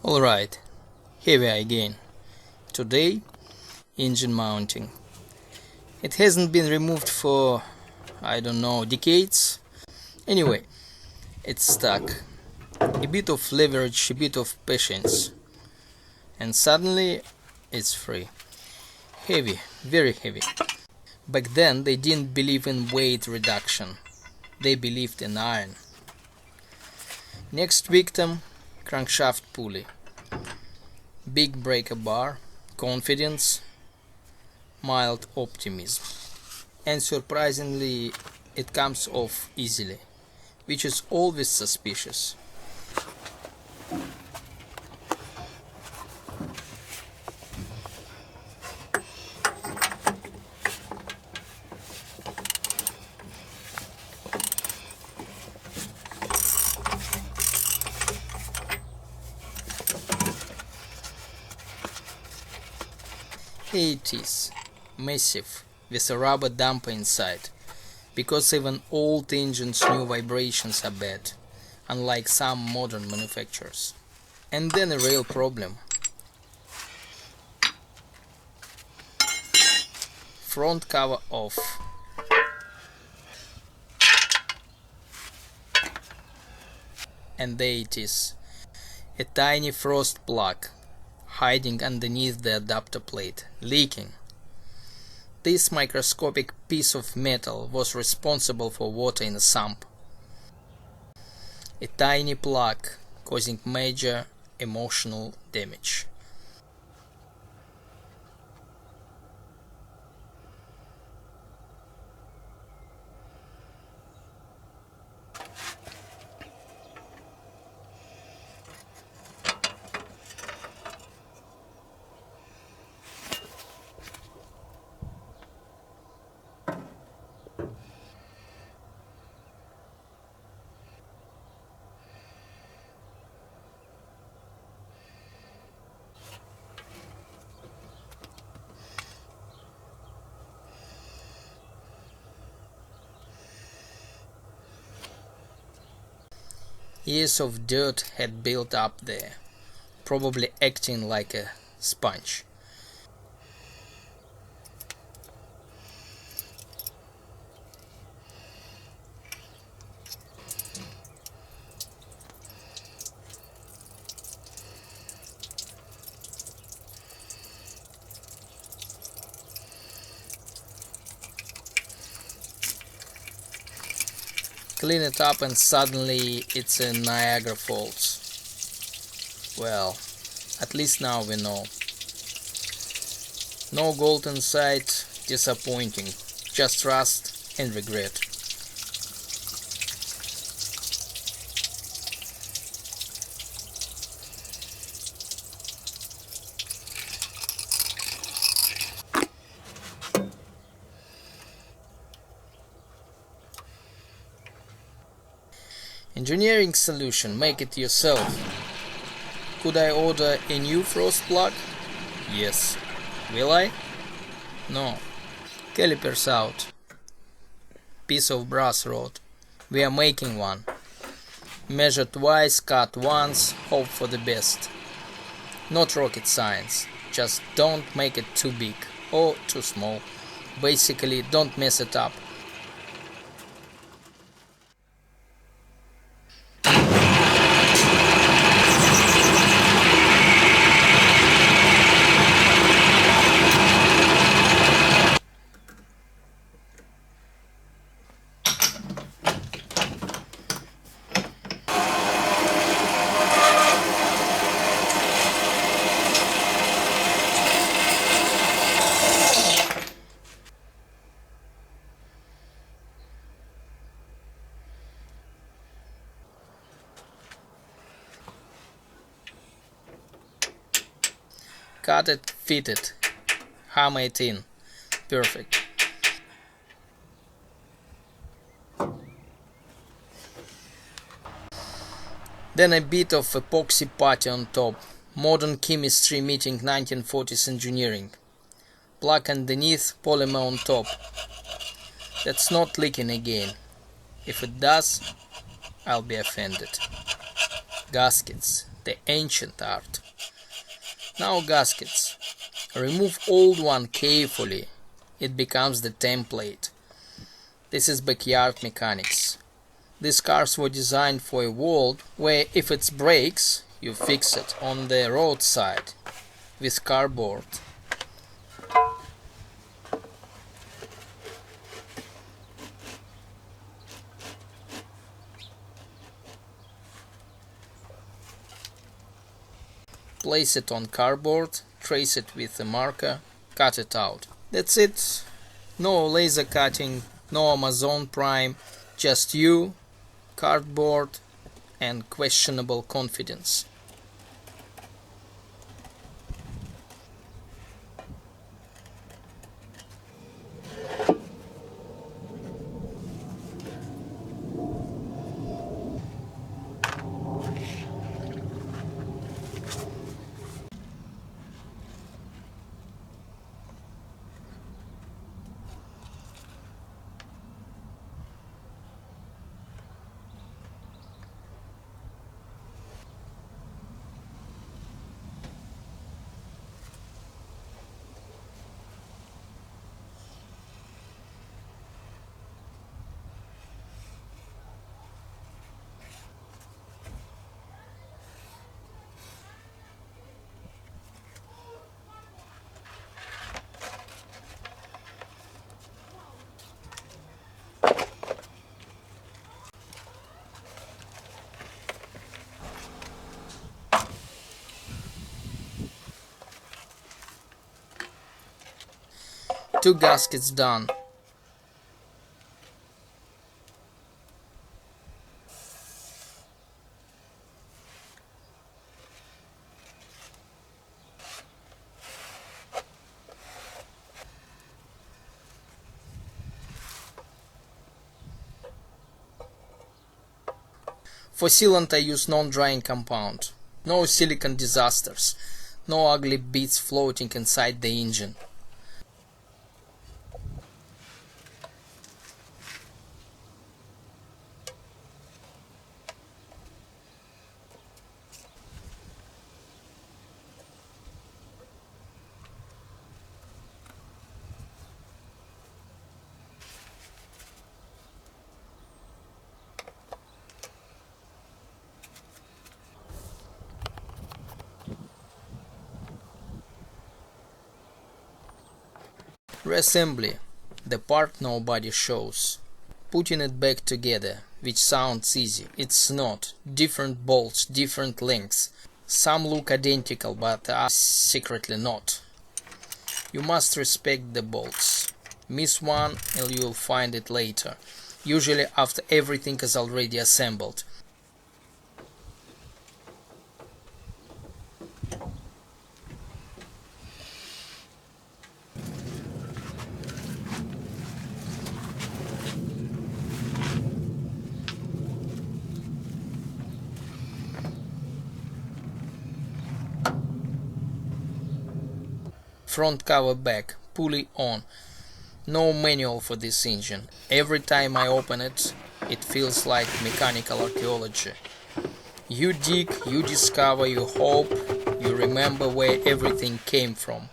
Alright, here we are again. Today, engine mounting. It hasn't been removed for, I don't know, decades. Anyway, it's stuck. A bit of leverage, a bit of patience. And suddenly, it's free. Heavy, very heavy. Back then, they didn't believe in weight reduction. They believed in iron. Next victim, crankshaft pulley. Big breaker bar, confidence, mild optimism. And surprisingly, it comes off easily, which is always suspicious. It is massive, with a rubber damper inside, because even old engines knew vibrations are bad, unlike some modern manufacturers. And then a real problem. Front cover off. And there it is, a tiny frost plug, hiding underneath the adapter plate, leaking. This microscopic piece of metal was responsible for water in the sump. A tiny plug causing major emotional damage. Years of dirt had built up there, probably acting like a sponge. Clean it up and suddenly it's a Niagara Falls. Well, at least now we know. No gold inside, disappointing, just rust and regret. Engineering solution, make it yourself. Could I order a new frost plug? Yes. Will I? No. Calipers out. Piece of brass rod. We are making one. Measure twice, cut once, hope for the best. Not rocket science. Just don't make it too big or too small. Basically, don't mess it up. Cut it, fit it, hammer it in. Perfect. Then a bit of epoxy putty on top. Modern chemistry meeting 1940s engineering. Plug underneath, polymer on top. That's not leaking again. If it does, I'll be offended. Gaskets. the ancient art. Now gaskets. Remove old one carefully. It becomes the template. This is backyard mechanics. These cars were designed for a world where if it breaks, you fix it on the roadside with cardboard. Place it on cardboard, trace it with a marker, cut it out. That's it. No laser cutting, no Amazon Prime, just you, cardboard, and questionable confidence. Two gaskets done. For sealant I use non-drying compound. No silicon disasters. No ugly bits floating inside the engine. Reassembly, the part nobody shows. Putting it back together, which sounds easy, it's not. Different bolts, different lengths. Some look identical but are secretly not. You must respect the bolts. Miss one and you'll find it later, usually after everything is already assembled. Front cover back, pulley on. No manual for this engine. Every time I open it, it feels like mechanical archaeology. You dig, you discover, you hope, you remember where everything came from.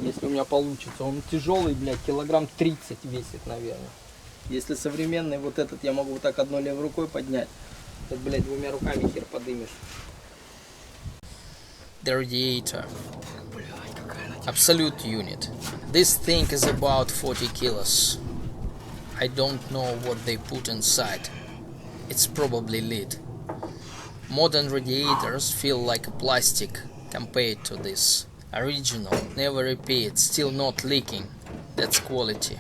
Если у меня получится. Он тяжелый, блядь, килограмм 30 весит, наверное. Если современный, вот этот я могу вот так одной левой рукой поднять. Тут, блядь, двумя руками хер подымешь. The radiator. Absolute unit. This thing is about 40 kilos. I don't know what they put inside. It's probably lead. Modern radiators feel like a plastic compared to this. Original, never repeat, still not leaking. That's quality.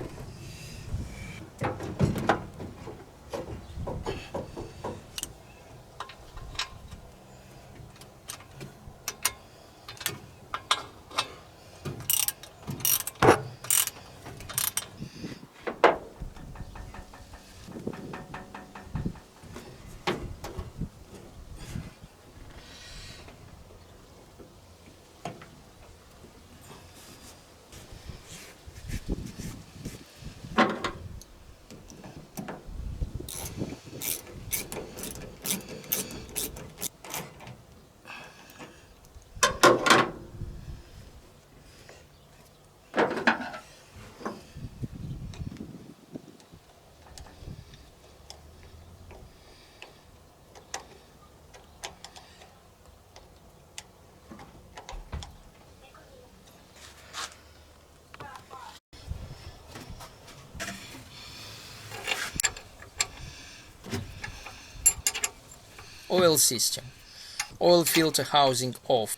Oil system. Oil filter housing off.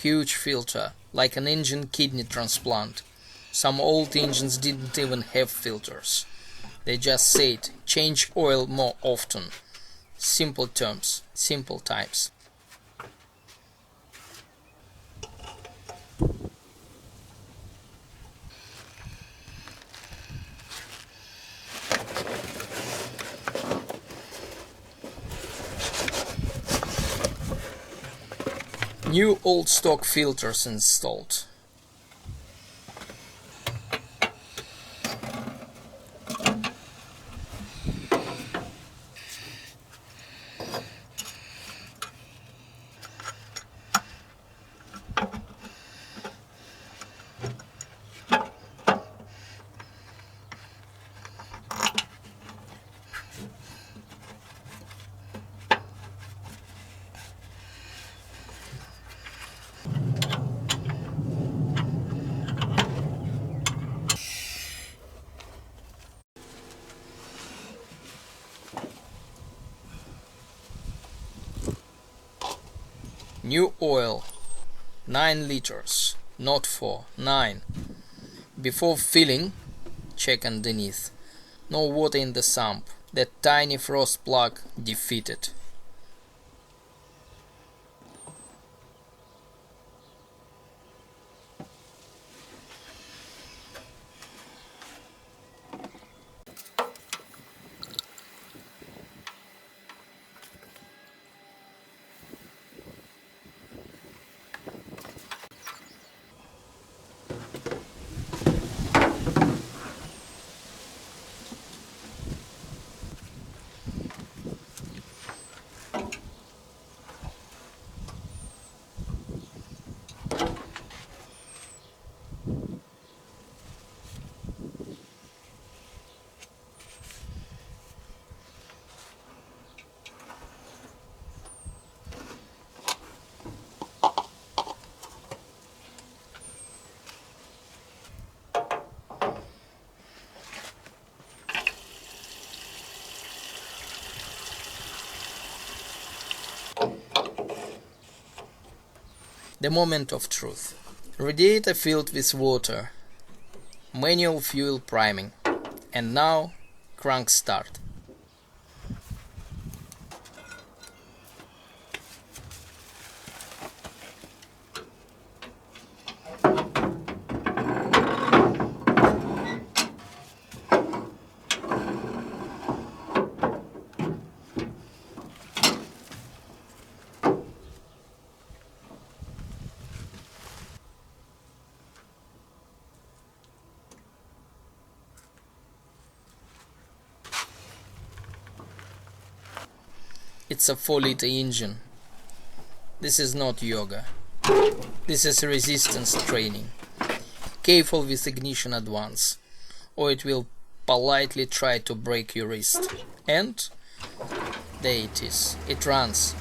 Huge filter, like an engine kidney transplant. Some old engines didn't even have filters. They just said, change oil more often. Simple terms, simple times. New old stock filters installed. New oil, 9 liters, not 4, 9. Before filling, check underneath. No water in the sump. That tiny frost plug defeated. The moment of truth. Radiator filled with water. Manual fuel priming. And now, crank start. It's a 4-liter engine. This is not yoga. This is resistance training. Careful with ignition at once, or it will politely try to break your wrist. And there it is. It runs.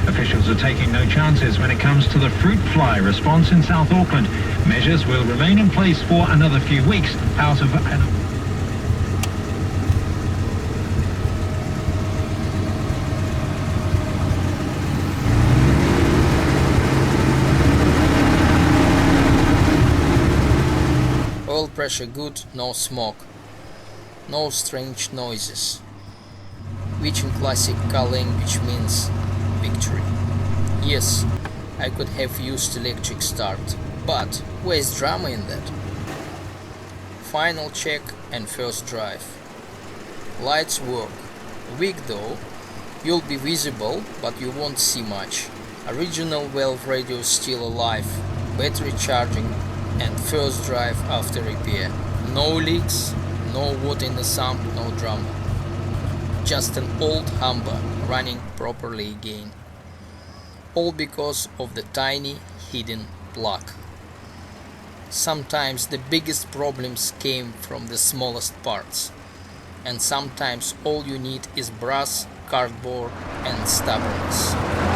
Officials are taking no chances when it comes to the fruit fly response in South Auckland. Measures will remain in place for another few weeks out of an... Oil pressure good, no smoke, no strange noises, which in classic car language means victory. Yes, I could have used electric start, but where's drama in that? Final check and first drive. Lights work. Weak though, you'll be visible but you won't see much. Original valve radio still alive, battery charging and first drive after repair. No leaks, no water in the sump, no drama. Just an old Humber running properly again. All because of the tiny hidden plug. Sometimes the biggest problems came from the smallest parts, and sometimes all you need is brass, cardboard and stubbornness.